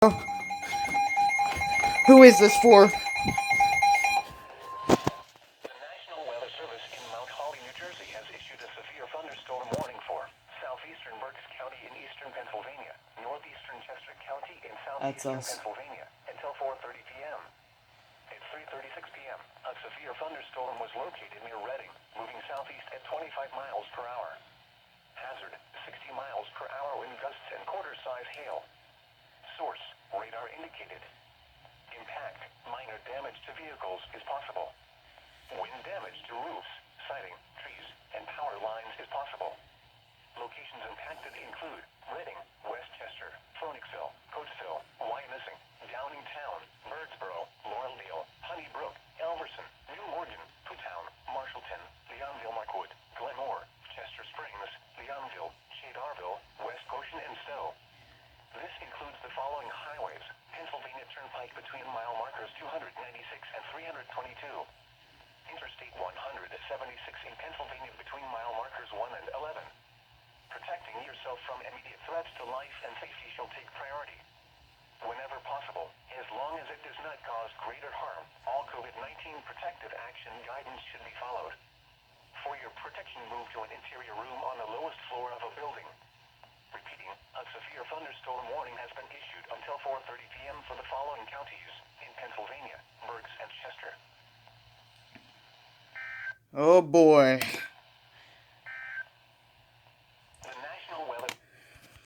Who is this for? The National Weather Service in Mount Holly, New Jersey has issued a severe thunderstorm warning for southeastern Berks County in eastern Pennsylvania, northeastern Chester County in southeastern Pennsylvania until 4:30 p.m. At 3:36 p.m., a severe thunderstorm was located near Reading, moving southeast at 25 miles per hour. Hazard, 60 miles per hour wind gusts and quarter-size hail. Source, radar indicated. Impact, minor damage to vehicles is possible. Wind damage to roofs, siding, trees, and power lines is possible. Locations impacted include Reading, West Chester, Phoenixville, Coatesville, Wyomissing, Downingtown, Birdsboro, Laureldale, Honeybrook, Elverson, New Morgan, Putown, Marshallton, Leonville, Markwood, Glenmore, Chester Springs, Leonville, Shadarville, West Goshen, and Stowe. This includes the following highways: Pennsylvania Turnpike between mile markers 296 and 322. Interstate 176 in Pennsylvania between mile markers 1 and 11. Protecting yourself from immediate threats to life and safety shall take priority. Whenever possible, as long as it does not cause greater harm, all COVID-19 protective action guidance should be followed. For your protection, move to an interior room on the lowest floor of a building. Repeating, a severe thunderstorm warning has been issued until 4:30 p.m. for the following counties in Pennsylvania: Berks and Chester. Oh boy.